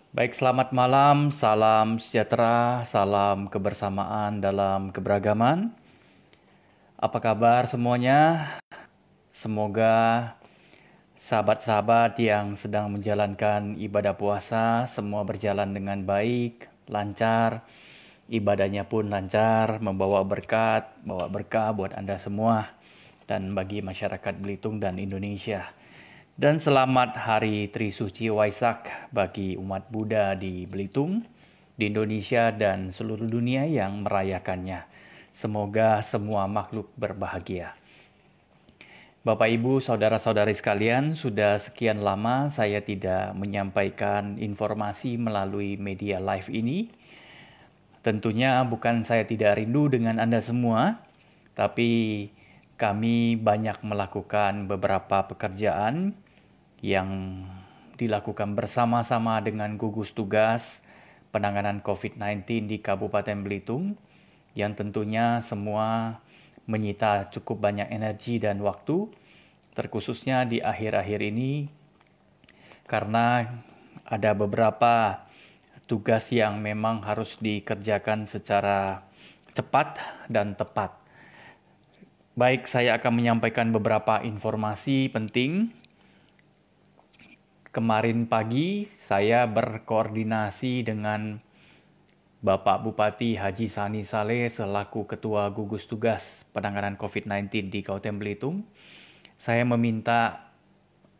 Baik, selamat malam, salam sejahtera, salam kebersamaan dalam keberagaman. Apa kabar semuanya? Semoga sahabat-sahabat yang sedang menjalankan ibadah puasa semua berjalan dengan baik, lancar, ibadahnya pun lancar, membawa berkat, bawa berkah buat Anda semua dan bagi masyarakat Belitung dan Indonesia. Dan selamat Hari Trisuci Waisak bagi umat Buddha di Belitung, di Indonesia dan seluruh dunia yang merayakannya. Semoga semua makhluk berbahagia. Bapak, Ibu, saudara-saudari sekalian, sudah sekian lama saya tidak menyampaikan informasi melalui media live ini. Tentunya bukan saya tidak rindu dengan Anda semua, tapi kami banyak melakukan beberapa pekerjaan yang dilakukan bersama-sama dengan gugus tugas penanganan COVID-19 di Kabupaten Belitung, yang tentunya semua menyita cukup banyak energi dan waktu, terkhususnya di akhir-akhir ini, karena ada beberapa tugas yang memang harus dikerjakan secara cepat dan tepat. Baik, saya akan menyampaikan beberapa informasi penting. Kemarin pagi saya berkoordinasi dengan Bapak Bupati Haji Sani Saleh selaku Ketua Gugus Tugas Penanganan COVID-19 di Kabupaten Belitung. Saya meminta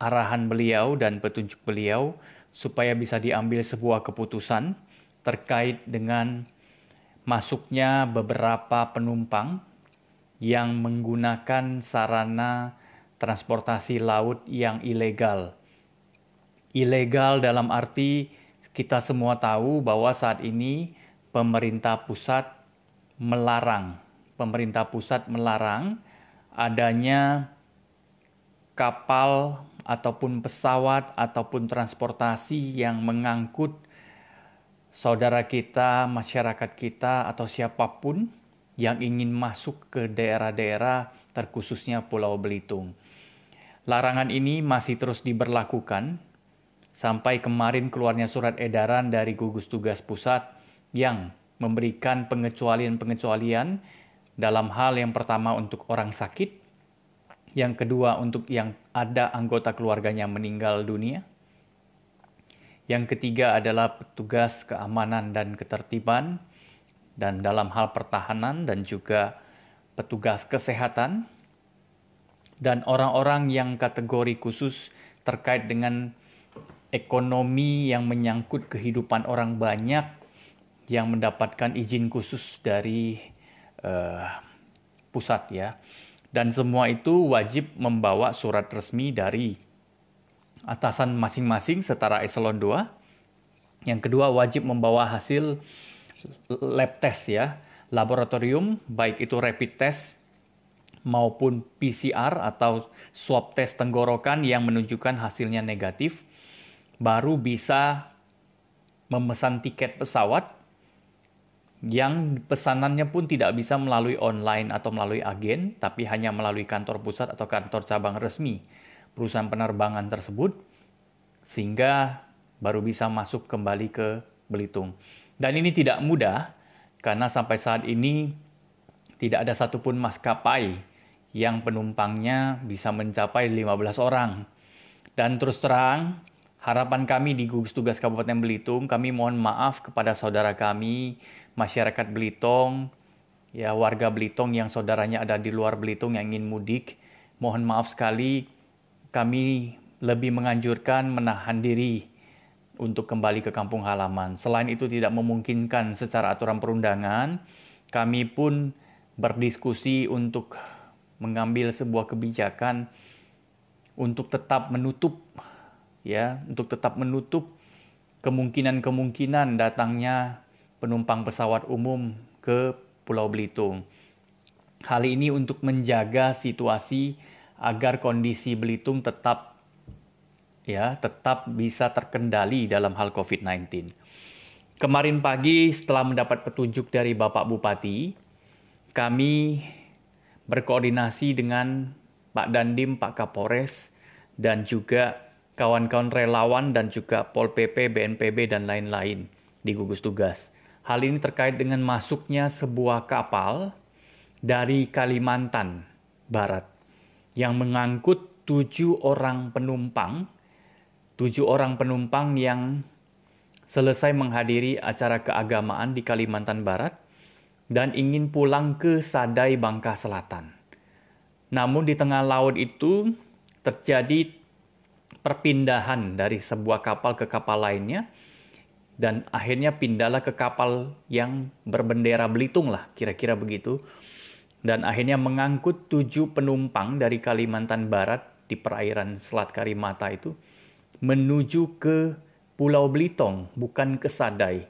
arahan beliau dan petunjuk beliau supaya bisa diambil sebuah keputusan terkait dengan masuknya beberapa penumpang yang menggunakan sarana transportasi laut yang ilegal. Ilegal dalam arti kita semua tahu bahwa saat ini pemerintah pusat melarang adanya kapal ataupun pesawat ataupun transportasi yang mengangkut saudara kita, masyarakat kita atau siapapun yang ingin masuk ke daerah-daerah terkhususnya Pulau Belitung. Larangan ini masih terus diberlakukan sampai kemarin keluarnya surat edaran dari gugus tugas pusat yang memberikan pengecualian-pengecualian dalam hal yang pertama untuk orang sakit, yang kedua untuk yang ada anggota keluarganya meninggal dunia, yang ketiga adalah petugas keamanan dan ketertiban, dan dalam hal pertahanan dan juga petugas kesehatan, dan orang-orang yang kategori khusus terkait dengan ekonomi yang menyangkut kehidupan orang banyak yang mendapatkan izin khusus dari pusat ya. Dan semua itu wajib membawa surat resmi dari atasan masing-masing setara eselon 2. Yang kedua wajib membawa hasil lab test ya, laboratorium, baik itu rapid test maupun PCR atau swab test tenggorokan yang menunjukkan hasilnya negatif, baru bisa memesan tiket pesawat yang pesanannya pun tidak bisa melalui online atau melalui agen, tapi hanya melalui kantor pusat atau kantor cabang resmi perusahaan penerbangan tersebut, sehingga baru bisa masuk kembali ke Belitung. Dan ini tidak mudah, karena sampai saat ini tidak ada satupun maskapai yang penumpangnya bisa mencapai 15 orang. Dan terus terang, harapan kami di gugus tugas Kabupaten Belitung, kami mohon maaf kepada saudara kami, masyarakat Belitung, ya warga Belitung yang saudaranya ada di luar Belitung yang ingin mudik. Mohon maaf sekali, kami lebih menganjurkan menahan diri untuk kembali ke kampung halaman. Selain itu tidak memungkinkan secara aturan perundangan, kami pun berdiskusi untuk mengambil sebuah kebijakan untuk tetap menutup kemungkinan-kemungkinan datangnya penumpang pesawat umum ke Pulau Belitung. Hal ini untuk menjaga situasi agar kondisi Belitung tetap bisa terkendali dalam hal COVID-19. Kemarin pagi setelah mendapat petunjuk dari Bapak Bupati, kami berkoordinasi dengan Pak Dandim, Pak Kapolres, dan juga kawan-kawan relawan dan juga Pol PP, BNPB, dan lain-lain di gugus tugas. Hal ini terkait dengan masuknya sebuah kapal dari Kalimantan Barat yang mengangkut 7 orang penumpang, 7 orang penumpang yang selesai menghadiri acara keagamaan di Kalimantan Barat dan ingin pulang ke Sadai, Bangka Selatan. Namun di tengah laut itu terjadi perpindahan dari sebuah kapal ke kapal lainnya, dan akhirnya pindahlah ke kapal yang berbendera Belitung lah, kira-kira begitu. Dan akhirnya mengangkut 7 penumpang dari Kalimantan Barat di perairan Selat Karimata itu menuju ke Pulau Belitung, bukan ke Sadai.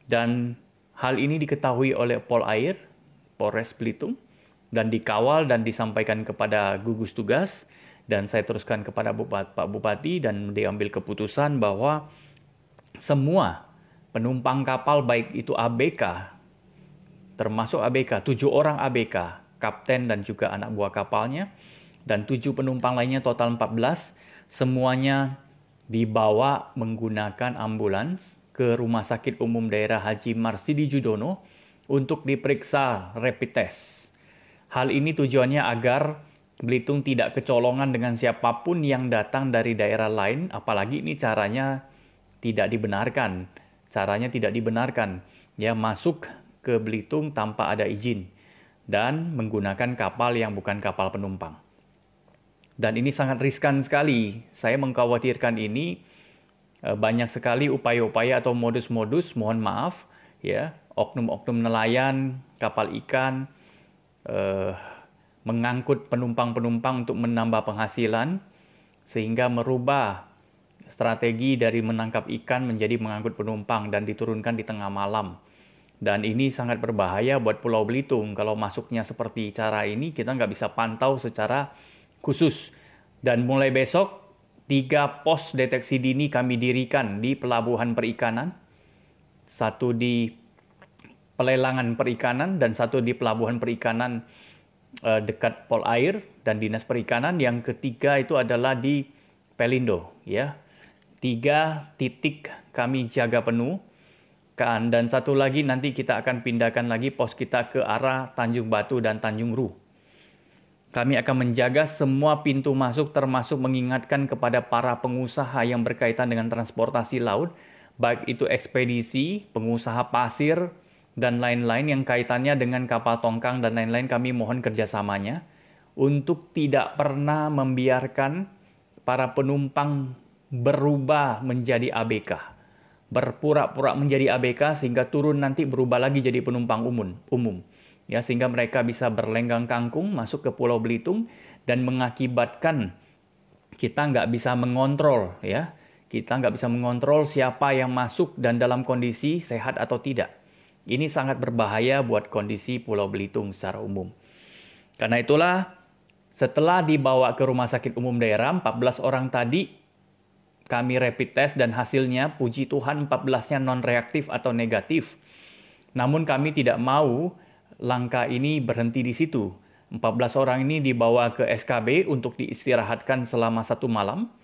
Dan hal ini diketahui oleh Polair, Polres Belitung, dan dikawal dan disampaikan kepada gugus tugas. Dan saya teruskan kepada Pak Bupati dan diambil keputusan bahwa semua penumpang kapal baik itu ABK, termasuk ABK, 7 orang ABK, kapten dan juga anak buah kapalnya, dan 7 penumpang lainnya total 14, semuanya dibawa menggunakan ambulans ke Rumah Sakit Umum Daerah Haji Marsidi Judono untuk diperiksa rapid test. Hal ini tujuannya agar Belitung tidak kecolongan dengan siapapun yang datang dari daerah lain, apalagi ini caranya tidak dibenarkan. Caranya tidak dibenarkan, ya, masuk ke Belitung tanpa ada izin dan menggunakan kapal yang bukan kapal penumpang. Dan ini sangat riskan sekali. Saya mengkhawatirkan ini banyak sekali upaya-upaya atau modus-modus, mohon maaf, ya, oknum-oknum nelayan, kapal ikan, mengangkut penumpang-penumpang untuk menambah penghasilan, sehingga merubah strategi dari menangkap ikan menjadi mengangkut penumpang dan diturunkan di tengah malam. Dan ini sangat berbahaya buat Pulau Belitung. Kalau masuknya seperti cara ini, kita nggak bisa pantau secara khusus. Dan mulai besok, 3 pos deteksi dini kami dirikan di pelabuhan perikanan, 1 di pelelangan perikanan, dan 1 di pelabuhan perikanan dekat Polair dan Dinas Perikanan. Yang ketiga itu adalah di Pelindo, ya. 3 titik kami jaga penuh, dan 1 lagi nanti kita akan pindahkan lagi pos kita ke arah Tanjung Batu dan Tanjung Ru. Kami akan menjaga semua pintu masuk, termasuk mengingatkan kepada para pengusaha yang berkaitan dengan transportasi laut, baik itu ekspedisi, pengusaha pasir, dan lain-lain yang kaitannya dengan kapal tongkang dan lain-lain. Kami mohon kerjasamanya untuk tidak pernah membiarkan para penumpang berubah menjadi ABK, berpura-pura menjadi ABK sehingga turun nanti berubah lagi jadi penumpang umum, ya, sehingga mereka bisa berlenggang kangkung masuk ke Pulau Belitung dan mengakibatkan kita nggak bisa mengontrol, ya, kita nggak bisa mengontrol siapa yang masuk dan dalam kondisi sehat atau tidak. Ini sangat berbahaya buat kondisi Pulau Belitung secara umum. Karena itulah, setelah dibawa ke Rumah Sakit Umum Daerah, 14 orang tadi kami rapid test dan hasilnya puji Tuhan 14-nya non-reaktif atau negatif. Namun kami tidak mau langkah ini berhenti di situ. 14 orang ini dibawa ke SKB untuk diistirahatkan selama 1 malam.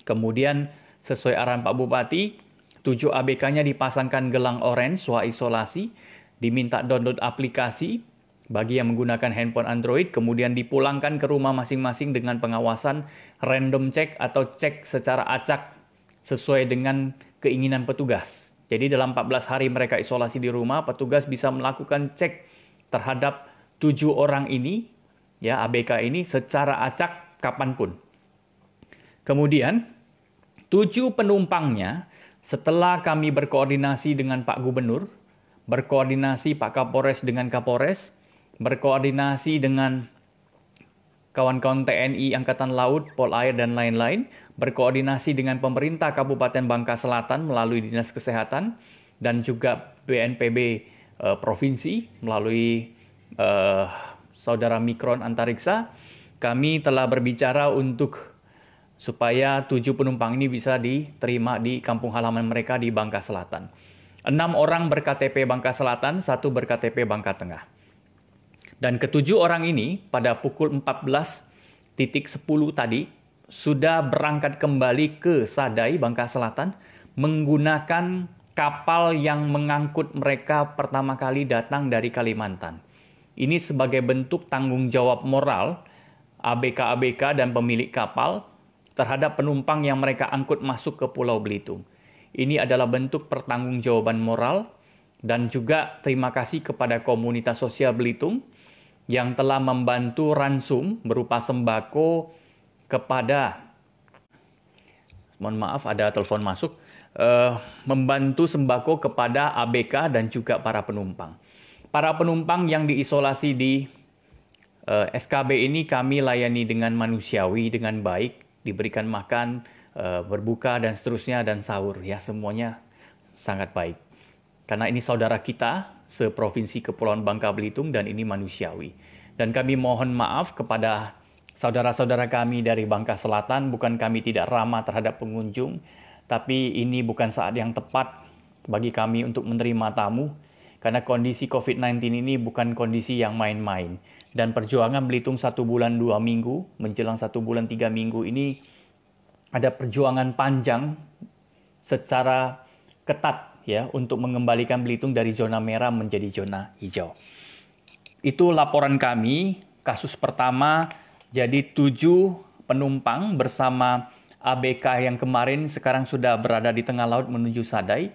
Kemudian sesuai arahan Pak Bupati, 7 ABK-nya dipasangkan gelang orange, SWA isolasi, diminta download aplikasi bagi yang menggunakan handphone Android, kemudian dipulangkan ke rumah masing-masing dengan pengawasan random check atau cek secara acak sesuai dengan keinginan petugas. Jadi dalam 14 hari mereka isolasi di rumah, petugas bisa melakukan cek terhadap 7 orang ini, ya, ABK ini secara acak kapanpun. Kemudian 7 penumpangnya, setelah kami berkoordinasi dengan Pak Gubernur, berkoordinasi Pak Kapolres dengan Kapolres, berkoordinasi dengan kawan-kawan TNI, Angkatan Laut, Polair, dan lain-lain, berkoordinasi dengan pemerintah Kabupaten Bangka Selatan melalui Dinas Kesehatan, dan juga BNPB Provinsi melalui Saudara Mikron Antariksa. Kami telah berbicara untuk supaya 7 penumpang ini bisa diterima di kampung halaman mereka di Bangka Selatan. 6 orang berKTP Bangka Selatan, 1 berKTP Bangka Tengah. Dan ke-7 orang ini pada pukul 14.10 tadi, sudah berangkat kembali ke Sadai, Bangka Selatan, menggunakan kapal yang mengangkut mereka pertama kali datang dari Kalimantan. Ini sebagai bentuk tanggung jawab moral ABK-ABK dan pemilik kapal terhadap penumpang yang mereka angkut masuk ke Pulau Belitung. Ini adalah bentuk pertanggungjawaban moral dan juga terima kasih kepada komunitas sosial Belitung yang telah membantu ransum berupa sembako kepada, mohon maaf ada telepon masuk, membantu sembako kepada ABK dan juga para penumpang. Para penumpang yang diisolasi di SKB ini kami layani dengan manusiawi, dengan baik, diberikan makan, berbuka dan seterusnya, dan sahur. Ya, semuanya sangat baik. Karena ini saudara kita seprovinsi Kepulauan Bangka Belitung dan ini manusiawi. Dan kami mohon maaf kepada saudara-saudara kami dari Bangka Selatan, bukan kami tidak ramah terhadap pengunjung, tapi ini bukan saat yang tepat bagi kami untuk menerima tamu, karena kondisi COVID-19 ini bukan kondisi yang main-main. Dan perjuangan Belitung 1 bulan 2 minggu, menjelang 1 bulan 3 minggu ini, ada perjuangan panjang secara ketat ya untuk mengembalikan Belitung dari zona merah menjadi zona hijau. Itu laporan kami, kasus pertama, jadi 7 penumpang bersama ABK yang kemarin sekarang sudah berada di tengah laut menuju Sadai.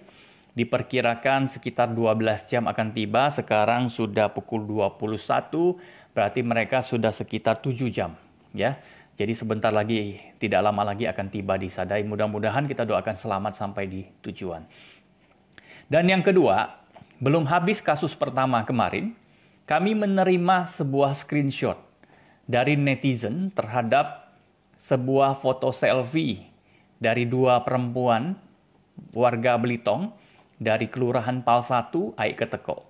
Diperkirakan sekitar 12 jam akan tiba, sekarang sudah pukul 21, berarti mereka sudah sekitar 7 jam. Ya, jadi sebentar lagi, tidak lama lagi akan tiba di Sadai. Mudah-mudahan kita doakan selamat sampai di tujuan. Dan yang kedua, belum habis kasus pertama kemarin, kami menerima sebuah screenshot dari netizen terhadap sebuah foto selfie dari 2 perempuan warga Belitong dari Kelurahan Pal 1, Aik Keteko.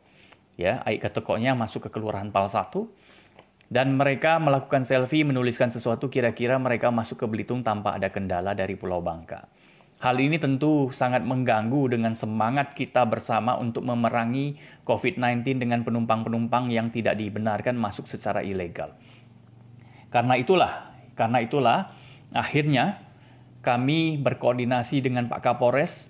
Ya, Aik Ketekonya masuk ke Kelurahan Pal 1 dan mereka melakukan selfie menuliskan sesuatu, kira-kira mereka masuk ke Belitung tanpa ada kendala dari Pulau Bangka. Hal ini tentu sangat mengganggu dengan semangat kita bersama untuk memerangi COVID-19 dengan penumpang-penumpang yang tidak dibenarkan masuk secara ilegal. Karena itulah akhirnya kami berkoordinasi dengan Pak Kapolres,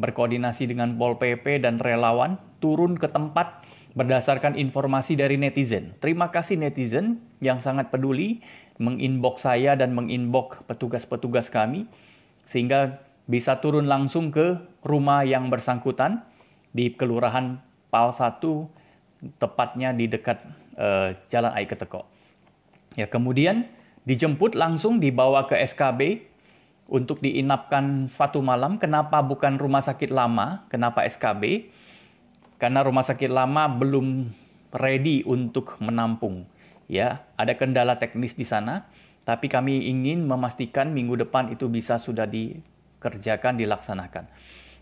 berkoordinasi dengan Pol PP dan relawan, turun ke tempat berdasarkan informasi dari netizen. Terima kasih netizen yang sangat peduli, menginbox saya dan menginbox petugas-petugas kami, sehingga bisa turun langsung ke rumah yang bersangkutan di Kelurahan Pal 1, tepatnya di dekat Jalan Aik Keteko. Ya, kemudian dijemput langsung dibawa ke SKB untuk diinapkan 1 malam. Kenapa bukan rumah sakit lama? Kenapa SKB? Karena rumah sakit lama belum ready untuk menampung. Ya, ada kendala teknis di sana, tapi kami ingin memastikan minggu depan itu bisa sudah dikerjakan, dilaksanakan.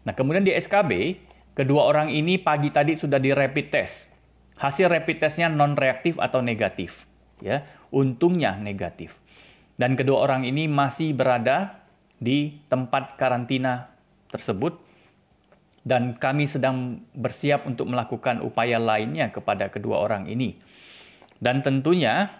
Nah, kemudian di SKB, kedua orang ini pagi tadi sudah di rapid test. Hasil rapid testnya non-reaktif atau negatif. Ya, untungnya negatif. Dan kedua orang ini masih berada di tempat karantina tersebut dan kami sedang bersiap untuk melakukan upaya lainnya kepada kedua orang ini. Dan tentunya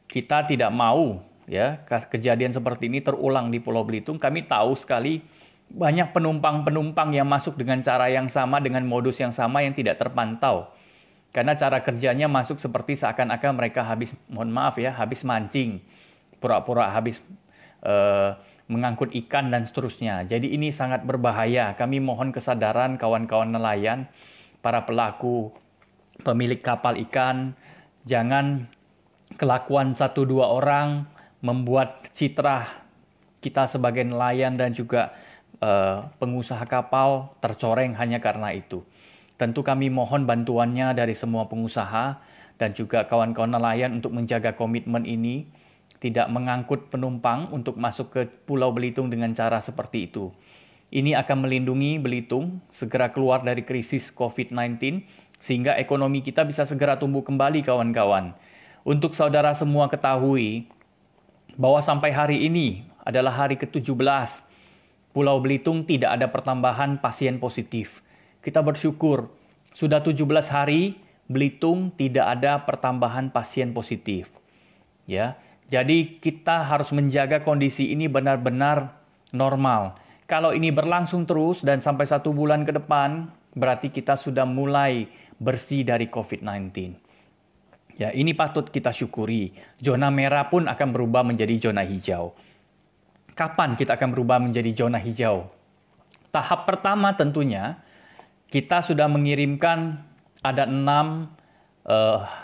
kita tidak mau ya kejadian seperti ini terulang di Pulau Belitung. Kami tahu sekali banyak penumpang-penumpang yang masuk dengan cara yang sama, dengan modus yang sama yang tidak terpantau. Karena cara kerjanya masuk seperti seakan-akan mereka habis, mohon maaf ya, habis mancing, pura-pura habis mengangkut ikan dan seterusnya. Jadi ini sangat berbahaya. Kami mohon kesadaran kawan-kawan nelayan, para pelaku, pemilik kapal ikan, jangan kelakuan 1-2 orang membuat citra kita sebagai nelayan dan juga pengusaha kapal tercoreng hanya karena itu. Tentu kami mohon bantuannya dari semua pengusaha dan juga kawan-kawan nelayan untuk menjaga komitmen ini, tidak mengangkut penumpang untuk masuk ke Pulau Belitung dengan cara seperti itu. Ini akan melindungi Belitung segera keluar dari krisis COVID-19 sehingga ekonomi kita bisa segera tumbuh kembali, kawan-kawan. Untuk saudara semua ketahui bahwa sampai hari ini adalah hari ke-17, Pulau Belitung tidak ada pertambahan pasien positif. Kita bersyukur, sudah 17 hari Belitung tidak ada pertambahan pasien positif. Ya, Jadi kita harus menjaga kondisi ini benar-benar normal. Kalau ini berlangsung terus dan sampai 1 bulan ke depan, berarti kita sudah mulai bersih dari COVID-19. Ya, ini patut kita syukuri. Zona merah pun akan berubah menjadi zona hijau. Kapan kita akan berubah menjadi zona hijau? Tahap pertama tentunya, kita sudah mengirimkan ada 6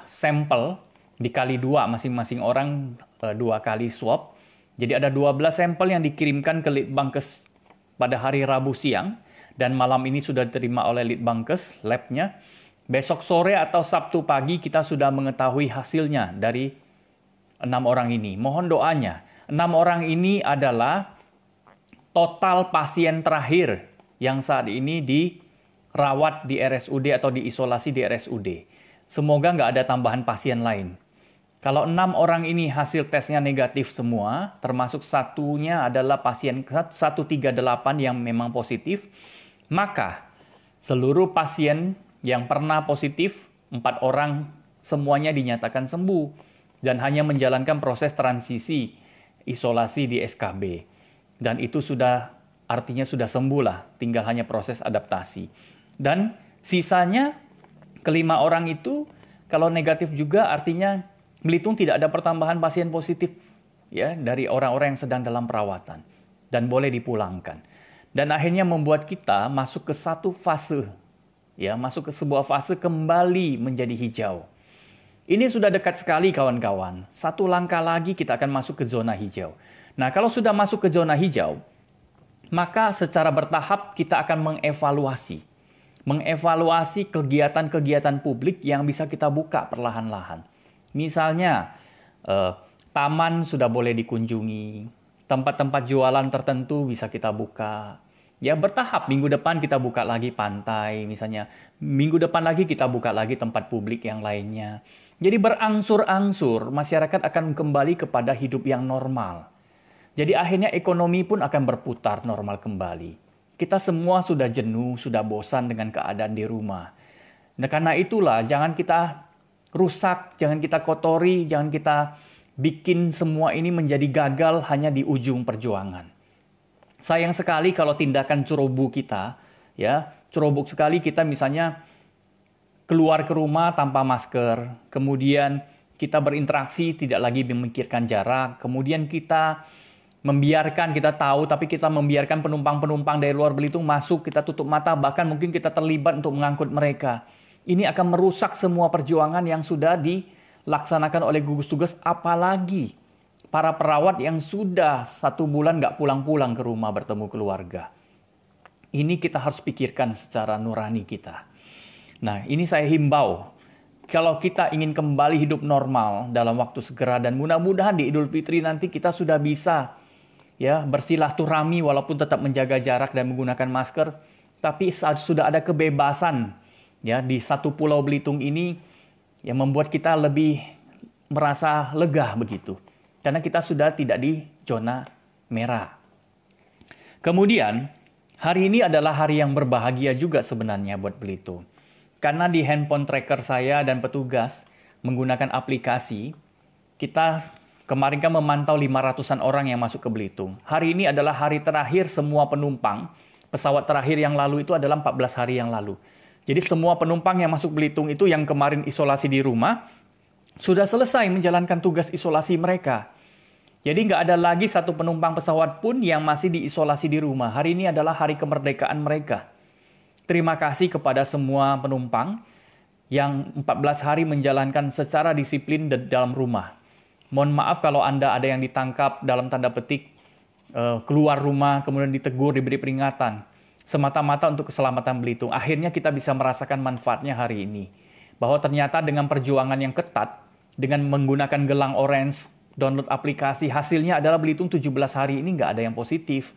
sampel dikali 2, masing-masing orang 2 kali swab. Jadi ada 12 sampel yang dikirimkan ke Litbangkes pada hari Rabu siang, dan malam ini sudah diterima oleh Litbangkes, labnya. Besok sore atau Sabtu pagi kita sudah mengetahui hasilnya dari 6 orang ini. Mohon doanya. 6 orang ini adalah total pasien terakhir yang saat ini dirawat di RSUD atau diisolasi di RSUD. Semoga nggak ada tambahan pasien lain. Kalau 6 orang ini hasil tesnya negatif semua, termasuk satunya adalah pasien 138 yang memang positif, maka seluruh pasien yang pernah positif, 4 orang semuanya dinyatakan sembuh dan hanya menjalankan proses transisi isolasi di SKB. Dan itu sudah artinya sudah sembuh lah, tinggal hanya proses adaptasi. Dan sisanya kelima orang itu kalau negatif juga artinya Belitung tidak ada pertambahan pasien positif ya dari orang-orang yang sedang dalam perawatan dan boleh dipulangkan. Dan akhirnya membuat kita masuk ke satu fase, ya, masuk ke sebuah fase kembali menjadi hijau. Ini sudah dekat sekali kawan-kawan. 1 langkah lagi kita akan masuk ke zona hijau. Nah, kalau sudah masuk ke zona hijau, maka secara bertahap kita akan mengevaluasi kegiatan-kegiatan publik yang bisa kita buka perlahan-lahan. Misalnya, taman sudah boleh dikunjungi, tempat-tempat jualan tertentu bisa kita buka. Ya, bertahap, minggu depan kita buka lagi pantai, misalnya. Minggu depan lagi kita buka lagi tempat publik yang lainnya. Jadi berangsur-angsur, masyarakat akan kembali kepada hidup yang normal. Jadi akhirnya ekonomi pun akan berputar normal kembali. Kita semua sudah jenuh, sudah bosan dengan keadaan di rumah. Nah, karena itulah jangan kita rusak, jangan kita kotori, jangan kita bikin semua ini menjadi gagal hanya di ujung perjuangan. Sayang sekali kalau tindakan ceroboh kita, ya, ceroboh sekali kita misalnya keluar ke rumah tanpa masker, kemudian kita berinteraksi tidak lagi memikirkan jarak, kemudian kita tahu tapi kita membiarkan penumpang-penumpang dari luar Belitung masuk, kita tutup mata, bahkan mungkin kita terlibat untuk mengangkut mereka. Ini akan merusak semua perjuangan yang sudah dilaksanakan oleh gugus tugas, apalagi para perawat yang sudah 1 bulan nggak pulang-pulang ke rumah bertemu keluarga. Ini kita harus pikirkan secara nurani kita. Nah, ini saya himbau. Kalau kita ingin kembali hidup normal dalam waktu segera dan mudah-mudahan di Idul Fitri nanti kita sudah bisa ya bersilaturahmi walaupun tetap menjaga jarak dan menggunakan masker, tapi sudah ada kebebasan ya di satu Pulau Belitung ini yang membuat kita lebih merasa lega begitu. Karena kita sudah tidak di zona merah. Kemudian, hari ini adalah hari yang berbahagia juga sebenarnya buat Belitung. Karena di handphone tracker saya dan petugas menggunakan aplikasi, kita kemarin kan memantau 500-an orang yang masuk ke Belitung. Hari ini adalah hari terakhir semua penumpang. Pesawat terakhir yang lalu itu adalah 14 hari yang lalu. Jadi semua penumpang yang masuk Belitung itu yang kemarin isolasi di rumah, sudah selesai menjalankan tugas isolasi mereka. Jadi nggak ada lagi satu penumpang pesawat pun yang masih diisolasi di rumah. Hari ini adalah hari kemerdekaan mereka. Terima kasih kepada semua penumpang yang 14 hari menjalankan secara disiplin dalam rumah. Mohon maaf kalau Anda ada yang ditangkap dalam tanda petik, keluar rumah, kemudian ditegur, diberi peringatan. Semata-mata untuk keselamatan Belitung. Akhirnya kita bisa merasakan manfaatnya hari ini. Bahwa ternyata dengan perjuangan yang ketat, dengan menggunakan gelang orange, download aplikasi, hasilnya adalah Belitung 17 hari ini nggak ada yang positif.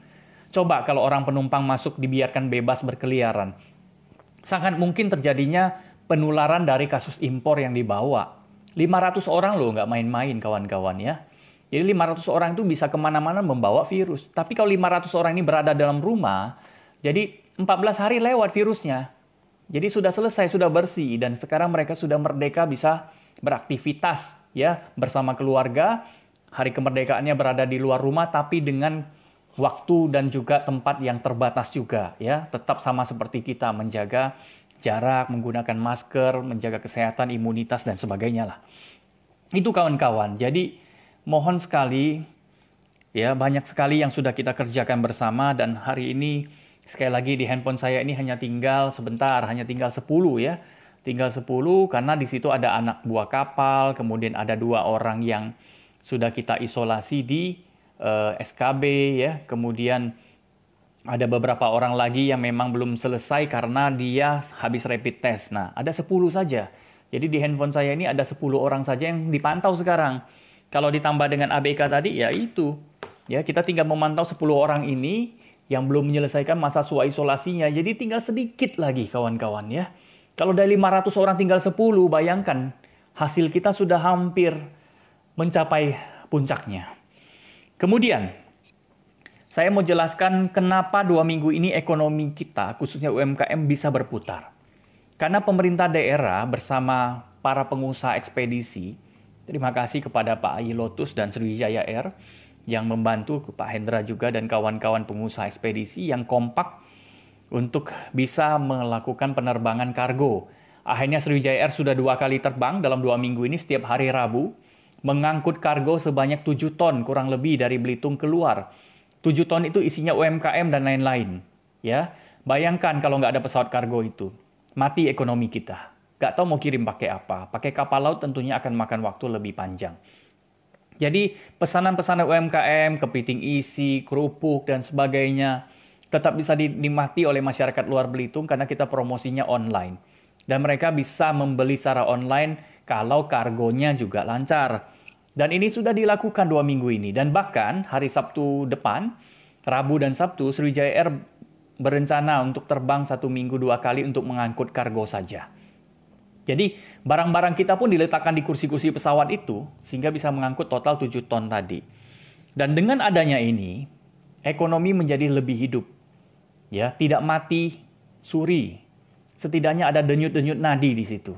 Coba kalau orang penumpang masuk dibiarkan bebas berkeliaran. Sangat mungkin terjadinya penularan dari kasus impor yang dibawa. 500 orang loh, nggak main-main kawan-kawan ya. Jadi 500 orang itu bisa kemana-mana membawa virus. Tapi kalau 500 orang ini berada dalam rumah, jadi 14 hari lewat virusnya. Jadi sudah selesai, sudah bersih. Dan sekarang mereka sudah merdeka bisa beraktivitas ya bersama keluarga Hari kemerdekaannya berada di luar rumah, tapi dengan waktu dan juga tempat yang terbatas juga, ya. Tetap sama seperti kita, menjaga jarak, menggunakan masker, menjaga kesehatan, imunitas, dan sebagainya lah. Itu kawan-kawan. Jadi mohon sekali, ya, banyak sekali yang sudah kita kerjakan bersama, dan hari ini sekali lagi di handphone saya ini hanya tinggal sebentar, hanya tinggal 10 ya. Tinggal 10 karena di situ ada anak buah kapal, kemudian ada 2 orang yang sudah kita isolasi di SKB ya. Kemudian ada beberapa orang lagi yang memang belum selesai karena dia habis rapid test. Nah, ada 10 saja. Jadi di handphone saya ini ada 10 orang saja yang dipantau sekarang. Kalau ditambah dengan ABK tadi, ya itu. Ya, kita tinggal memantau 10 orang ini yang belum menyelesaikan masa isolasinya. Jadi tinggal sedikit lagi kawan-kawan ya. Kalau dari 500 orang tinggal 10, bayangkan hasil kita sudah hampir mencapai puncaknya. Kemudian, saya mau jelaskan kenapa 2 minggu ini ekonomi kita, khususnya UMKM, bisa berputar. Karena pemerintah daerah bersama para pengusaha ekspedisi, terima kasih kepada Pak Ayi Lotus dan Sriwijaya Air, yang membantu Pak Hendra juga dan kawan-kawan pengusaha ekspedisi yang kompak untuk bisa melakukan penerbangan kargo. Akhirnya Sriwijaya Air sudah 2 kali terbang dalam 2 minggu ini setiap hari Rabu, mengangkut kargo sebanyak 7 ton kurang lebih dari Belitung keluar. 7 ton itu isinya UMKM dan lain-lain. Ya, bayangkan kalau nggak ada pesawat kargo itu. Mati ekonomi kita. Nggak tahu mau kirim pakai apa. Pakai kapal laut tentunya akan makan waktu lebih panjang. Jadi pesanan-pesanan UMKM, kepiting isi, kerupuk, dan sebagainya tetap bisa dinikmati oleh masyarakat luar Belitung karena kita promosinya online. Dan mereka bisa membeli secara online kalau kargonya juga lancar. Dan ini sudah dilakukan 2 minggu ini. Dan bahkan hari Sabtu depan, Rabu dan Sabtu, Sriwijaya Air berencana untuk terbang 1 minggu 2 kali untuk mengangkut kargo saja. Jadi barang-barang kita pun diletakkan di kursi-kursi pesawat itu sehingga bisa mengangkut total 7 ton tadi. Dan dengan adanya ini, ekonomi menjadi lebih hidup. Ya, tidak mati suri. Setidaknya ada denyut-denyut nadi di situ.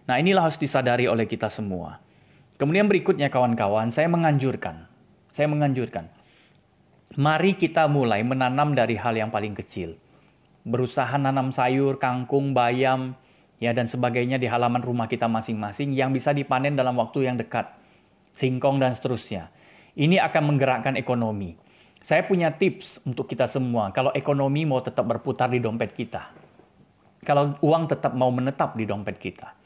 Nah, inilah harus disadari oleh kita semua. Kemudian berikutnya kawan-kawan, saya menganjurkan. Mari kita mulai menanam dari hal yang paling kecil. Berusaha nanam sayur, kangkung, bayam, ya dan sebagainya di halaman rumah kita masing-masing yang bisa dipanen dalam waktu yang dekat. Singkong dan seterusnya. Ini akan menggerakkan ekonomi. Saya punya tips untuk kita semua. Kalau ekonomi mau tetap berputar di dompet kita. Kalau uang tetap mau menetap di dompet kita.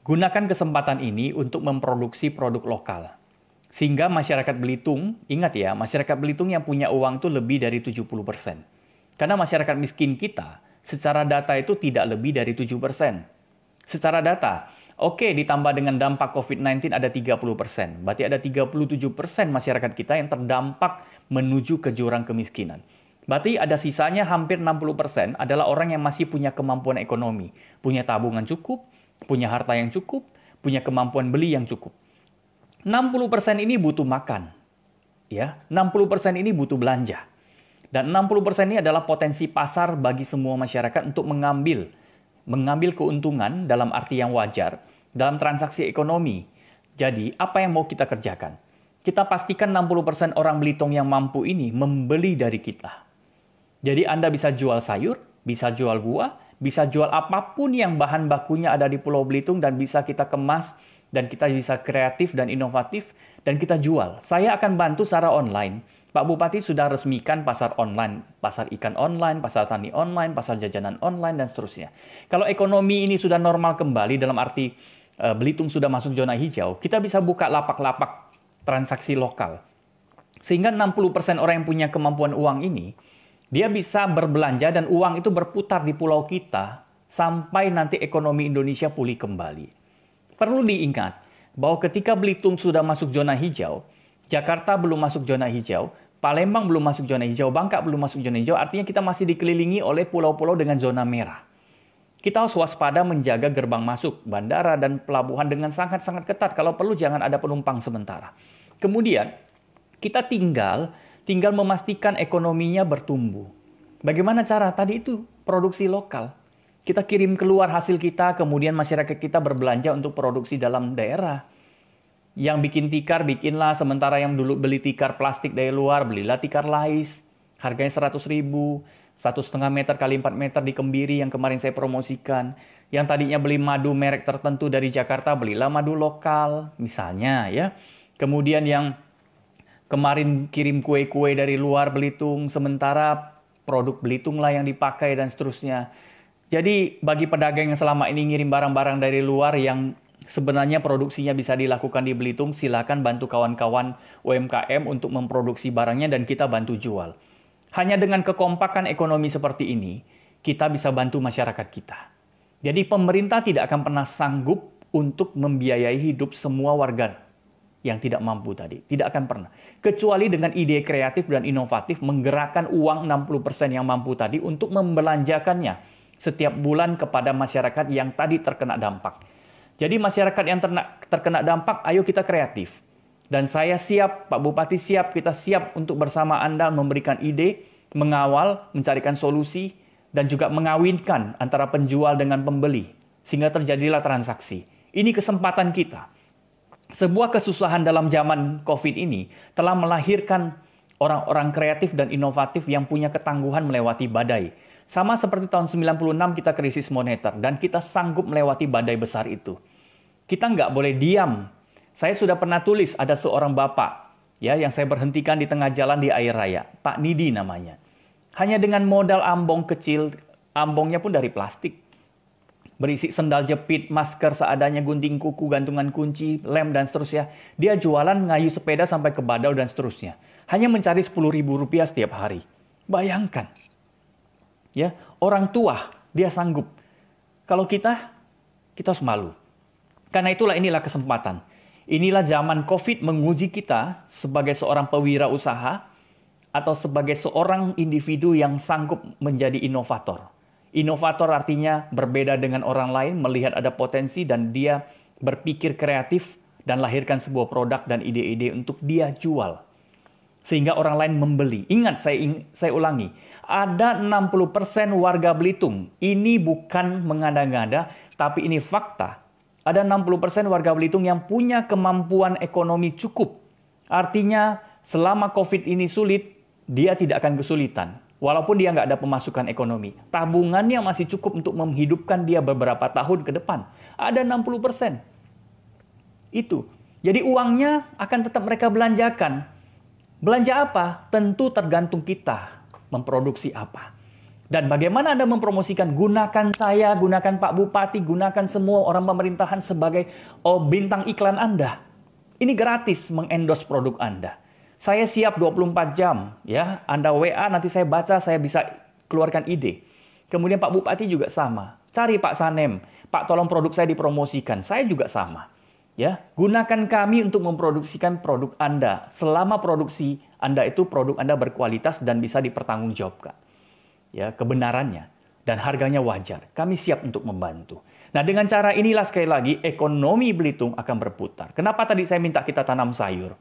Gunakan kesempatan ini untuk memproduksi produk lokal. Sehingga masyarakat Belitung, ingat ya, masyarakat Belitung yang punya uang itu lebih dari 70%. Karena masyarakat miskin kita, secara data itu tidak lebih dari 7%. Secara data, oke, ditambah dengan dampak COVID-19 ada 30%. Berarti ada 37% masyarakat kita yang terdampak menuju ke jurang kemiskinan. Berarti ada sisanya hampir 60% adalah orang yang masih punya kemampuan ekonomi. Punya tabungan cukup, punya harta yang cukup, punya kemampuan beli yang cukup. 60% ini butuh makan. Ya, 60% ini butuh belanja. Dan 60% ini adalah potensi pasar bagi semua masyarakat untuk mengambil keuntungan dalam arti yang wajar dalam transaksi ekonomi. Jadi, apa yang mau kita kerjakan? Kita pastikan 60% orang Belitung yang mampu ini membeli dari kita. Jadi Anda bisa jual sayur, bisa jual buah, bisa jual apapun yang bahan bakunya ada di Pulau Belitung dan bisa kita kemas dan kita bisa kreatif dan inovatif dan kita jual. Saya akan bantu secara online. Pak Bupati sudah resmikan pasar online, pasar ikan online, pasar tani online, pasar jajanan online, dan seterusnya. Kalau ekonomi ini sudah normal kembali dalam arti Belitung sudah masuk zona hijau, kita bisa buka lapak-lapak transaksi lokal. Sehingga 60% orang yang punya kemampuan uang ini, dia bisa berbelanja dan uang itu berputar di pulau kita sampai nanti ekonomi Indonesia pulih kembali. Perlu diingat bahwa ketika Belitung sudah masuk zona hijau, Jakarta belum masuk zona hijau, Palembang belum masuk zona hijau, Bangka belum masuk zona hijau, artinya kita masih dikelilingi oleh pulau-pulau dengan zona merah. Kita harus waspada menjaga gerbang masuk, bandara, dan pelabuhan dengan sangat-sangat ketat. Kalau perlu jangan ada penumpang sementara. Kemudian, kita tinggal memastikan ekonominya bertumbuh. Bagaimana cara? Tadi itu produksi lokal. Kita kirim keluar hasil kita, kemudian masyarakat kita berbelanja untuk produksi dalam daerah. Yang bikin tikar, bikinlah. Sementara yang dulu beli tikar plastik dari luar, belilah tikar lais. Harganya 100.000. 1,5 meter kali 4 meter di Kembiri yang kemarin saya promosikan. Yang tadinya beli madu merek tertentu dari Jakarta, belilah madu lokal. Misalnya ya. Kemudian yang kemarin kirim kue-kue dari luar Belitung, sementara produk Belitung lah yang dipakai dan seterusnya. Jadi bagi pedagang yang selama ini ngirim barang-barang dari luar yang sebenarnya produksinya bisa dilakukan di Belitung, silakan bantu kawan-kawan UMKM untuk memproduksi barangnya dan kita bantu jual. Hanya dengan kekompakan ekonomi seperti ini, kita bisa bantu masyarakat kita. Jadi pemerintah tidak akan pernah sanggup untuk membiayai hidup semua warga yang tidak mampu tadi. Tidak akan pernah. Kecuali dengan ide kreatif dan inovatif menggerakkan uang 60% yang mampu tadi untuk membelanjakannya setiap bulan kepada masyarakat yang tadi terkena dampak. Jadi masyarakat yang terkena dampak, ayo kita kreatif. Dan saya siap, Pak Bupati siap, kita siap untuk bersama Anda memberikan ide, mengawal, mencarikan solusi, dan juga mengawinkan antara penjual dengan pembeli. Sehingga terjadilah transaksi. Ini kesempatan kita. Sebuah kesusahan dalam zaman COVID ini telah melahirkan orang-orang kreatif dan inovatif yang punya ketangguhan melewati badai. Sama seperti tahun 96 kita krisis moneter dan kita sanggup melewati badai besar itu. Kita nggak boleh diam. Saya sudah pernah tulis ada seorang bapak ya yang saya berhentikan di tengah jalan di air raya, Pak Nidi namanya. Hanya dengan modal ambong kecil, ambongnya pun dari plastik. Berisi sendal jepit, masker seadanya, gunting kuku, gantungan kunci, lem dan seterusnya. Dia jualan ngayu sepeda sampai ke Badau dan seterusnya. Hanya mencari Rp10.000 setiap hari. Bayangkan. Ya, orang tua dia sanggup. Kalau kita harus malu. Karena inilah kesempatan. Inilah zaman COVID menguji kita sebagai seorang pewirausaha atau sebagai seorang individu yang sanggup menjadi inovator. Inovator artinya berbeda dengan orang lain, melihat ada potensi dan dia berpikir kreatif dan lahirkan sebuah produk dan ide-ide untuk dia jual. Sehingga orang lain membeli. Ingat, saya ulangi. Ada 60% warga Belitung. Ini bukan mengada-ngada, tapi ini fakta. Ada 60% warga Belitung yang punya kemampuan ekonomi cukup. Artinya, selama COVID ini sulit, dia tidak akan kesulitan. Walaupun dia nggak ada pemasukan ekonomi. Tabungannya masih cukup untuk menghidupkan dia beberapa tahun ke depan. Ada 60%. Itu. Jadi uangnya akan tetap mereka belanjakan. Belanja apa? Tentu tergantung kita memproduksi apa. Dan bagaimana Anda mempromosikan? Gunakan saya, gunakan Pak Bupati, gunakan semua orang pemerintahan sebagai bintang iklan Anda. Ini gratis mengendorse produk Anda. Saya siap 24 jam. Ya, Anda WA, nanti saya baca, saya bisa keluarkan ide. Kemudian Pak Bupati juga sama. Cari Pak Sanem, Pak tolong produk saya dipromosikan. Saya juga sama. Ya, gunakan kami untuk memproduksikan produk Anda. Selama produksi Anda itu produk Anda berkualitas dan bisa dipertanggungjawabkan. Ya, kebenarannya dan harganya wajar. Kami siap untuk membantu. Nah, dengan cara inilah sekali lagi ekonomi Belitung akan berputar. Kenapa tadi saya minta kita tanam sayur?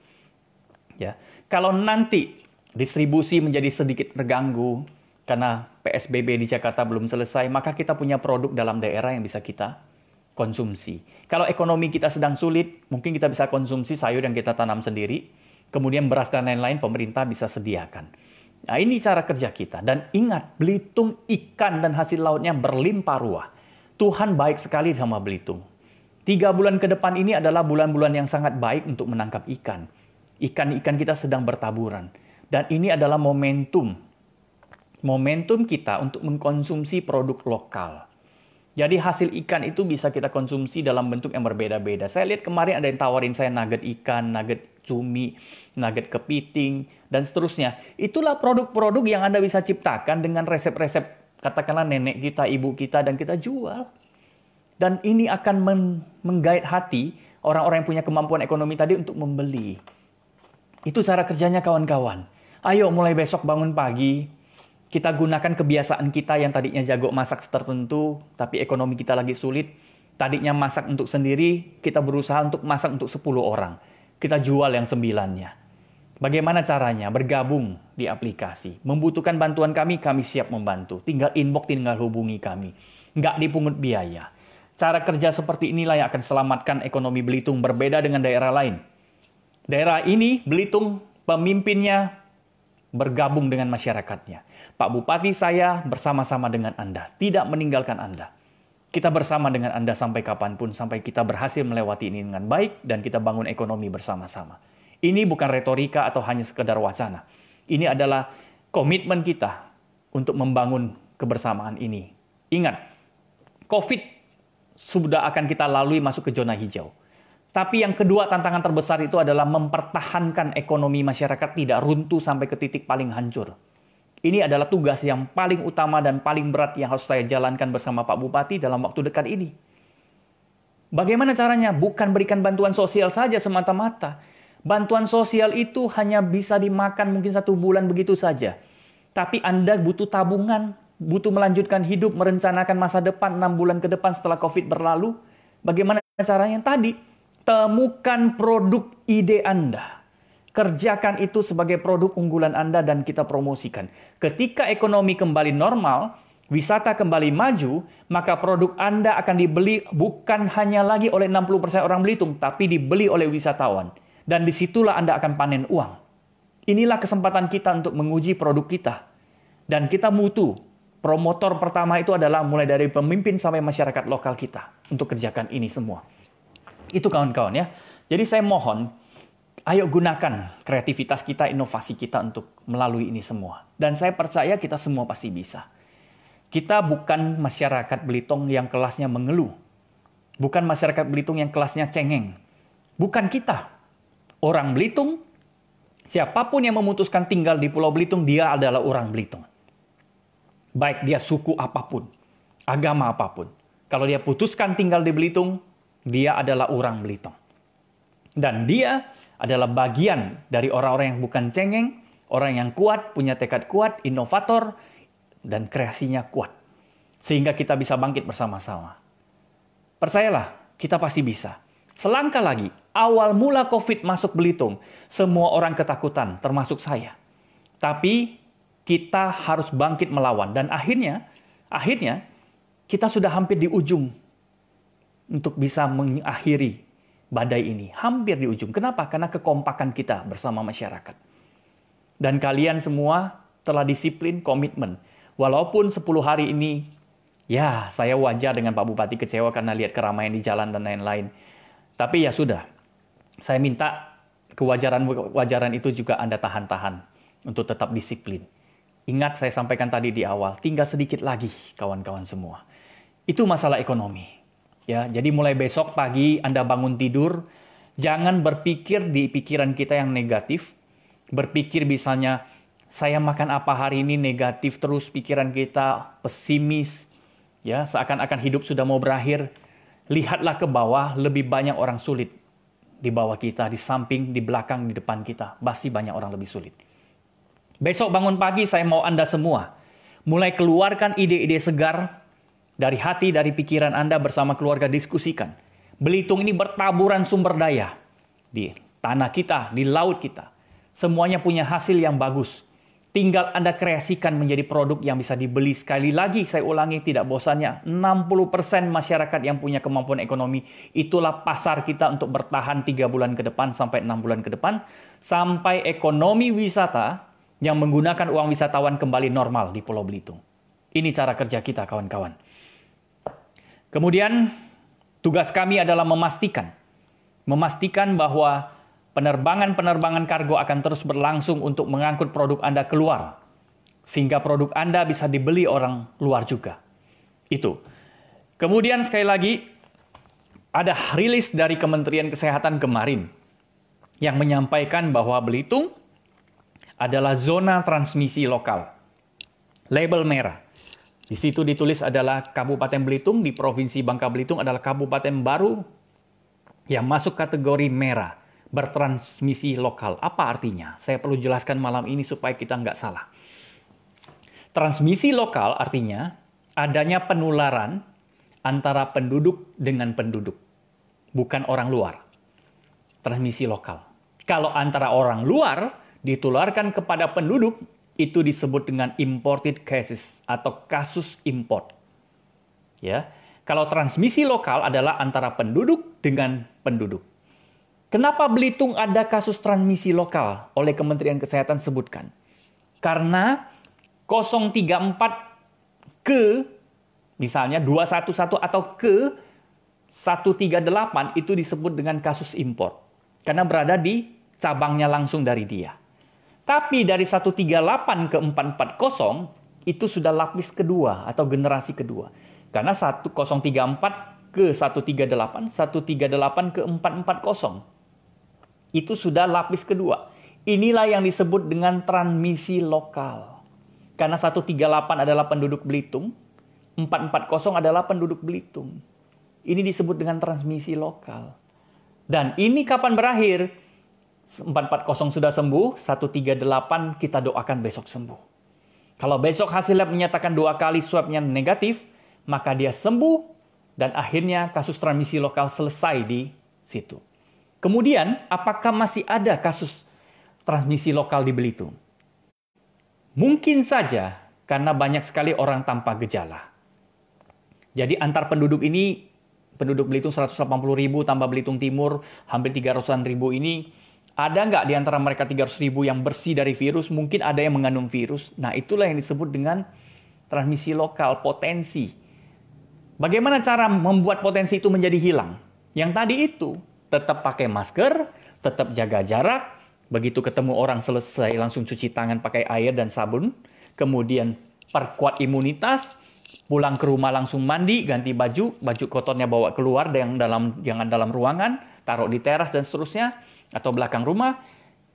Ya, kalau nanti distribusi menjadi sedikit terganggu karena PSBB di Jakarta belum selesai, maka kita punya produk dalam daerah yang bisa kita konsumsi. Kalau ekonomi kita sedang sulit, mungkin kita bisa konsumsi sayur yang kita tanam sendiri, kemudian beras dan lain-lain pemerintah bisa sediakan. Nah, ini cara kerja kita. Dan ingat, Belitung ikan dan hasil lautnya berlimpah ruah. Tuhan baik sekali sama Belitung. 3 bulan ke depan ini adalah bulan-bulan yang sangat baik untuk menangkap ikan. Ikan-ikan kita sedang bertaburan. Dan ini adalah momentum. Momentum kita untuk mengkonsumsi produk lokal. Jadi hasil ikan itu bisa kita konsumsi dalam bentuk yang berbeda-beda. Saya lihat kemarin ada yang tawarin saya nugget ikan, nugget cumi, nugget kepiting, dan seterusnya. Itulah produk-produk yang Anda bisa ciptakan dengan resep-resep, katakanlah nenek kita, ibu kita, dan kita jual. Dan ini akan menggait hati orang-orang yang punya kemampuan ekonomi tadi untuk membeli. Itu cara kerjanya kawan-kawan. Ayo mulai besok bangun pagi, kita gunakan kebiasaan kita yang tadinya jago masak tertentu, tapi ekonomi kita lagi sulit. Tadinya masak untuk sendiri, kita berusaha untuk masak untuk 10 orang. Kita jual yang 9-nya. Bagaimana caranya? Bergabung di aplikasi. Membutuhkan bantuan kami siap membantu. Tinggal inbox, tinggal hubungi kami. Nggak dipungut biaya. Cara kerja seperti inilah yang akan selamatkan ekonomi Belitung berbeda dengan daerah lain. Daerah ini, Belitung, pemimpinnya bergabung dengan masyarakatnya. Pak Bupati saya bersama-sama dengan Anda, tidak meninggalkan Anda. Kita bersama dengan Anda sampai kapanpun, sampai kita berhasil melewati ini dengan baik dan kita bangun ekonomi bersama-sama. Ini bukan retorika atau hanya sekedar wacana. Ini adalah komitmen kita untuk membangun kebersamaan ini. Ingat, COVID sudah akan kita lalui masuk ke zona hijau. Tapi yang kedua tantangan terbesar itu adalah mempertahankan ekonomi masyarakat tidak runtuh sampai ke titik paling hancur. Ini adalah tugas yang paling utama dan paling berat yang harus saya jalankan bersama Pak Bupati dalam waktu dekat ini. Bagaimana caranya? Bukan berikan bantuan sosial saja semata-mata. Bantuan sosial itu hanya bisa dimakan mungkin 1 bulan begitu saja. Tapi Anda butuh tabungan, butuh melanjutkan hidup, merencanakan masa depan 6 bulan ke depan setelah COVID berlalu. Bagaimana caranya? Tadi, temukan produk ide Anda. Kerjakan itu sebagai produk unggulan Anda dan kita promosikan. Ketika ekonomi kembali normal, wisata kembali maju, maka produk Anda akan dibeli bukan hanya lagi oleh 60% orang Belitung, tapi dibeli oleh wisatawan. Dan disitulah Anda akan panen uang. Inilah kesempatan kita untuk menguji produk kita. Dan kita mutu. Promotor pertama itu adalah mulai dari pemimpin sampai masyarakat lokal kita. Untuk kerjakan ini semua. Itu kawan-kawan ya. Jadi saya mohon, ayo gunakan kreativitas kita, inovasi kita untuk melalui ini semua. Dan saya percaya kita semua pasti bisa. Kita bukan masyarakat Belitung yang kelasnya mengeluh. Bukan masyarakat Belitung yang kelasnya cengeng. Bukan kita. Orang Belitung, siapapun yang memutuskan tinggal di Pulau Belitung, dia adalah orang Belitung. Baik dia suku apapun, agama apapun. Kalau dia putuskan tinggal di Belitung, dia adalah orang Belitung. Dan dia adalah bagian dari orang-orang yang bukan cengeng, orang yang kuat, punya tekad kuat, inovator, dan kreasinya kuat. Sehingga kita bisa bangkit bersama-sama. Percayalah, kita pasti bisa. Selangkah lagi, awal mula COVID masuk Belitung, semua orang ketakutan, termasuk saya. Tapi kita harus bangkit melawan. Dan akhirnya kita sudah hampir di ujung untuk bisa mengakhiri badai ini. Hampir di ujung. Kenapa? Karena kekompakan kita bersama masyarakat. Dan kalian semua telah disiplin, komitmen. Walaupun 10 hari ini, ya saya wajar dengan Pak Bupati kecewa karena lihat keramaian di jalan dan lain-lain. Tapi ya sudah, saya minta kewajaran itu juga Anda tahan-tahan untuk tetap disiplin. Ingat saya sampaikan tadi di awal, tinggal sedikit lagi kawan-kawan semua. Itu masalah ekonomi. Ya, jadi mulai besok pagi Anda bangun tidur, jangan berpikir di pikiran kita yang negatif. Berpikir misalnya, saya makan apa hari ini negatif terus pikiran kita, pesimis. Ya, seakan-akan hidup sudah mau berakhir. Lihatlah ke bawah, lebih banyak orang sulit di bawah kita, di samping, di belakang, di depan kita. Pasti banyak orang lebih sulit. Besok bangun pagi saya mau Anda semua mulai keluarkan ide-ide segar dari hati, dari pikiran Anda bersama keluarga diskusikan. Belitung ini bertaburan sumber daya di tanah kita, di laut kita. Semuanya punya hasil yang bagus. Tinggal Anda kreasikan menjadi produk yang bisa dibeli. Sekali lagi saya ulangi tidak bosannya. 60% masyarakat yang punya kemampuan ekonomi. Itulah pasar kita untuk bertahan 3 bulan ke depan sampai 6 bulan ke depan. Sampai ekonomi wisata yang menggunakan uang wisatawan kembali normal di Pulau Belitung. Ini cara kerja kita kawan-kawan. Kemudian tugas kami adalah memastikan bahwa penerbangan-penerbangan kargo akan terus berlangsung untuk mengangkut produk Anda keluar. Sehingga produk Anda bisa dibeli orang luar juga. Itu. Kemudian sekali lagi, ada rilis dari Kementerian Kesehatan kemarin yang menyampaikan bahwa Belitung adalah zona transmisi lokal. Label merah. Di situ ditulis adalah Kabupaten Belitung, di Provinsi Bangka Belitung adalah kabupaten baru yang masuk kategori merah. Bertransmisi lokal. Apa artinya? Saya perlu jelaskan malam ini supaya kita nggak salah. Transmisi lokal artinya adanya penularan antara penduduk dengan penduduk. Bukan orang luar. Transmisi lokal. Kalau antara orang luar ditularkan kepada penduduk, itu disebut dengan imported cases atau kasus import. Ya. Kalau transmisi lokal adalah antara penduduk dengan penduduk. Kenapa Belitung ada kasus transmisi lokal oleh Kementerian Kesehatan sebutkan? Karena 034 ke misalnya 211 atau ke 138 itu disebut dengan kasus impor. Karena berada di cabangnya langsung dari dia. Tapi dari 138 ke 440 itu sudah lapis kedua atau generasi kedua. Karena 1034 ke 138, 138 ke 440. Itu sudah lapis kedua. Inilah yang disebut dengan transmisi lokal. Karena 138 adalah penduduk Belitung, 440 adalah penduduk Belitung. Ini disebut dengan transmisi lokal. Dan ini kapan berakhir? 440 sudah sembuh, 138 kita doakan besok sembuh. Kalau besok hasil lab menyatakan 2 kali swabnya negatif, maka dia sembuh dan akhirnya kasus transmisi lokal selesai di situ. Kemudian, apakah masih ada kasus transmisi lokal di Belitung? Mungkin saja karena banyak sekali orang tanpa gejala. Jadi antar penduduk ini, penduduk Belitung 180.000 tambah Belitung Timur hampir 300-an ribu ini, ada nggak di antara mereka 300.000 yang bersih dari virus? Mungkin ada yang mengandung virus. Nah, itulah yang disebut dengan transmisi lokal, potensi. Bagaimana cara membuat potensi itu menjadi hilang? Yang tadi itu, tetap pakai masker, tetap jaga jarak, begitu ketemu orang selesai langsung cuci tangan pakai air dan sabun, kemudian perkuat imunitas, pulang ke rumah langsung mandi, ganti baju, baju kotornya bawa keluar jangan dalam ruangan, taruh di teras dan seterusnya, atau belakang rumah.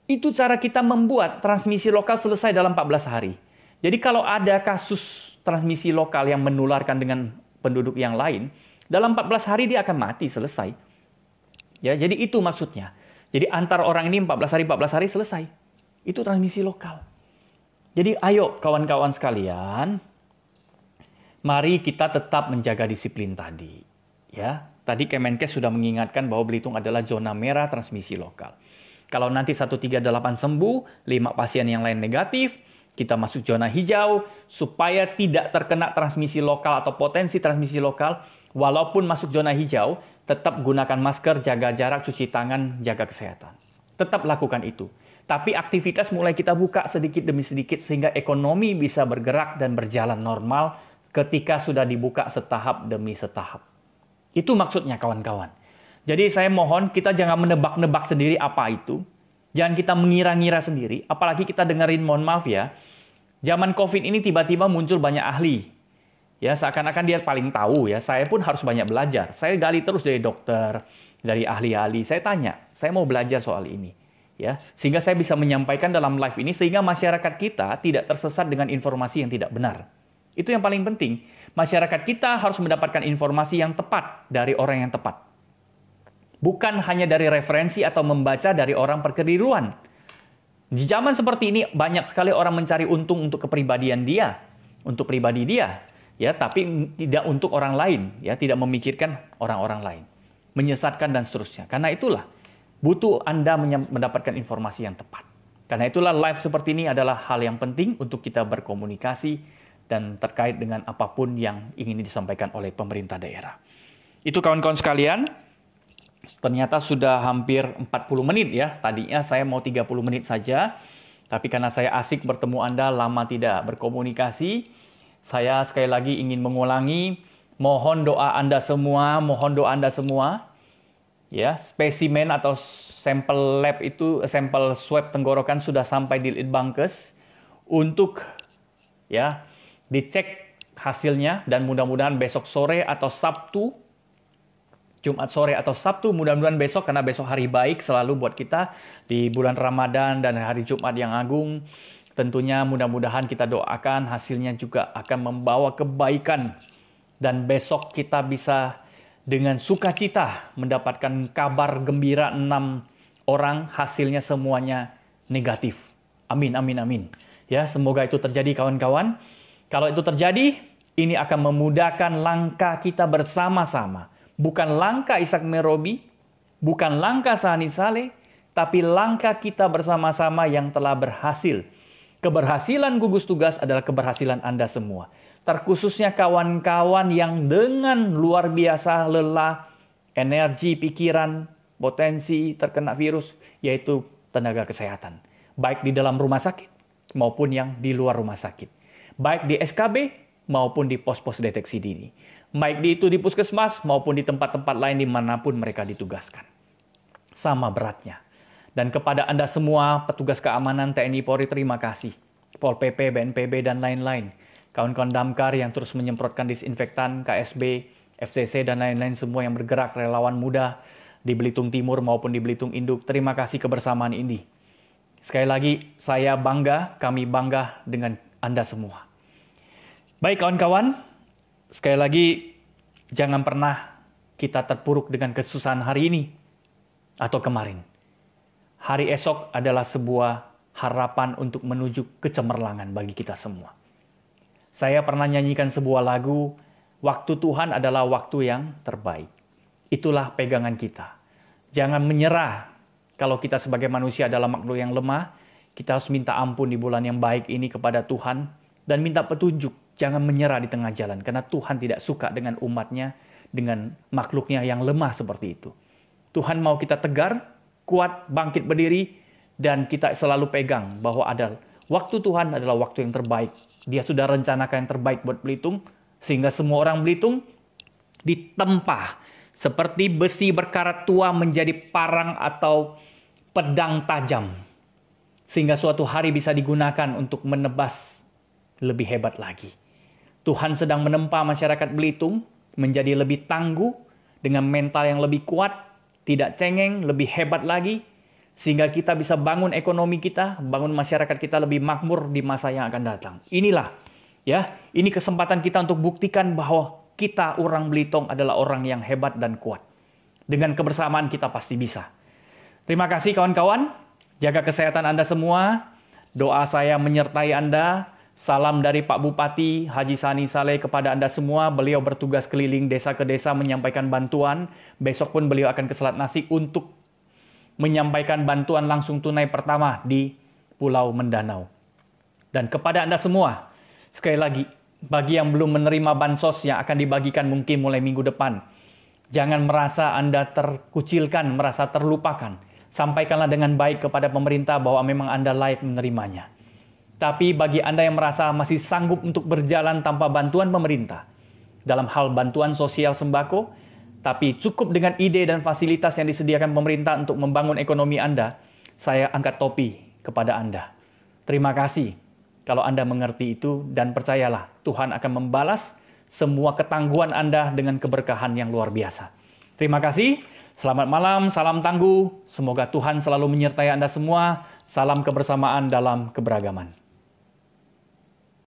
Itu cara kita membuat transmisi lokal selesai dalam 14 hari. Jadi kalau ada kasus transmisi lokal yang menularkan dengan penduduk yang lain, dalam 14 hari dia akan mati, selesai. Ya, jadi itu maksudnya. Jadi antar orang ini 14 hari selesai. Itu transmisi lokal. Jadi ayo kawan-kawan sekalian, mari kita tetap menjaga disiplin tadi. Ya, tadi Kemenkes sudah mengingatkan bahwa Belitung adalah zona merah transmisi lokal. Kalau nanti 138 sembuh, 5 pasien yang lain negatif, kita masuk zona hijau supaya tidak terkena transmisi lokal atau potensi transmisi lokal. Walaupun masuk zona hijau, tetap gunakan masker, jaga jarak, cuci tangan, jaga kesehatan. Tetap lakukan itu. Tapi aktivitas mulai kita buka sedikit demi sedikit sehingga ekonomi bisa bergerak dan berjalan normal ketika sudah dibuka setahap demi setahap. Itu maksudnya kawan-kawan. Jadi saya mohon kita jangan menebak-nebak sendiri apa itu. Jangan kita mengira-ngira sendiri. Apalagi kita dengerin, mohon maaf ya, zaman COVID ini tiba-tiba muncul banyak ahli. Ya, seakan-akan dia paling tahu ya. Saya pun harus banyak belajar. Saya gali terus dari dokter, dari ahli-ahli. Saya tanya, saya mau belajar soal ini. Ya, sehingga saya bisa menyampaikan dalam live ini sehingga masyarakat kita tidak tersesat dengan informasi yang tidak benar. Itu yang paling penting. Masyarakat kita harus mendapatkan informasi yang tepat dari orang yang tepat. Bukan hanya dari referensi atau membaca dari orang perkeliruan. Di zaman seperti ini banyak sekali orang mencari untung untuk kepribadian dia, untuk pribadi dia, ya, tapi tidak untuk orang lain, ya, tidak memikirkan orang-orang lain, menyesatkan dan seterusnya. Karena itulah butuh Anda mendapatkan informasi yang tepat. Karena itulah live seperti ini adalah hal yang penting untuk kita berkomunikasi dan terkait dengan apapun yang ingin disampaikan oleh pemerintah daerah. Itu kawan-kawan sekalian, ternyata sudah hampir 40 menit ya. Tadinya saya mau 30 menit saja, tapi karena saya asik bertemu Anda, lama tidak berkomunikasi, saya sekali lagi ingin mengulangi, mohon doa Anda semua, ya, spesimen atau sampel lab itu, sampel swab tenggorokan sudah sampai di Litbangkes untuk ya dicek hasilnya dan mudah-mudahan besok sore atau Sabtu, Jumat sore atau Sabtu, mudah-mudahan besok karena besok hari baik selalu buat kita di bulan Ramadan dan hari Jumat yang agung. Tentunya mudah-mudahan kita doakan hasilnya juga akan membawa kebaikan dan besok kita bisa dengan sukacita mendapatkan kabar gembira 6 orang hasilnya semuanya negatif. Amin, amin, amin. Ya, semoga itu terjadi kawan-kawan. Kalau itu terjadi, ini akan memudahkan langkah kita bersama-sama. Bukan langkah Ishak Merobi, bukan langkah Sani Saleh, tapi langkah kita bersama-sama yang telah berhasil. Keberhasilan gugus tugas adalah keberhasilan Anda semua. terkhususnya kawan-kawan yang dengan luar biasa lelah, energi, pikiran, potensi terkena virus, yaitu tenaga kesehatan. Baik di dalam rumah sakit maupun yang di luar rumah sakit. Baik di SKB maupun di pos-pos deteksi dini. Baik di puskesmas maupun di tempat-tempat lain dimanapun mereka ditugaskan. Sama beratnya. Dan kepada Anda semua, petugas keamanan TNI Polri, terima kasih. Pol PP, BNPB, dan lain-lain. Kawan-kawan damkar yang terus menyemprotkan disinfektan, KSB, FCC, dan lain-lain semua yang bergerak, relawan muda di Belitung Timur maupun di Belitung Induk. Terima kasih kebersamaan ini. Sekali lagi, saya bangga, kami bangga dengan Anda semua. Baik kawan-kawan, sekali lagi, jangan pernah kita terpuruk dengan kesusahan hari ini atau kemarin. Hari esok adalah sebuah harapan untuk menuju kecemerlangan bagi kita semua. Saya pernah nyanyikan sebuah lagu, waktu Tuhan adalah waktu yang terbaik. Itulah pegangan kita. Jangan menyerah. Kalau kita sebagai manusia adalah makhluk yang lemah, kita harus minta ampun di bulan yang baik ini kepada Tuhan dan minta petunjuk. Jangan menyerah di tengah jalan, karena Tuhan tidak suka dengan umatnya, dengan makhluknya yang lemah seperti itu. Tuhan mau kita tegar, kuat, bangkit berdiri, dan kita selalu pegang bahwa waktu Tuhan adalah waktu yang terbaik. Dia sudah rencanakan yang terbaik buat Belitung, sehingga semua orang Belitung ditempa seperti besi berkarat tua menjadi parang atau pedang tajam. Sehingga suatu hari bisa digunakan untuk menebas lebih hebat lagi. Tuhan sedang menempa masyarakat Belitung menjadi lebih tangguh, dengan mental yang lebih kuat, tidak cengeng, lebih hebat lagi, sehingga kita bisa bangun ekonomi kita, bangun masyarakat kita lebih makmur di masa yang akan datang. Inilah, ya, ini kesempatan kita untuk buktikan bahwa kita orang Belitung adalah orang yang hebat dan kuat. Dengan kebersamaan kita pasti bisa. Terima kasih kawan-kawan, jaga kesehatan Anda semua, doa saya menyertai Anda. Salam dari Pak Bupati Haji Sani Saleh kepada Anda semua. Beliau bertugas keliling desa ke desa menyampaikan bantuan. Besok pun beliau akan ke Selat Nasi untuk menyampaikan bantuan langsung tunai pertama di Pulau Mendanau. Dan kepada Anda semua, sekali lagi, bagi yang belum menerima bansos yang akan dibagikan mungkin mulai minggu depan, jangan merasa Anda terkucilkan, merasa terlupakan. Sampaikanlah dengan baik kepada pemerintah bahwa memang Anda layak menerimanya. Tapi bagi Anda yang merasa masih sanggup untuk berjalan tanpa bantuan pemerintah, dalam hal bantuan sosial sembako, tapi cukup dengan ide dan fasilitas yang disediakan pemerintah untuk membangun ekonomi Anda, saya angkat topi kepada Anda. Terima kasih kalau Anda mengerti itu, dan percayalah Tuhan akan membalas semua ketangguhan Anda dengan keberkahan yang luar biasa. Terima kasih, selamat malam, salam tangguh, semoga Tuhan selalu menyertai Anda semua, salam kebersamaan dalam keberagaman.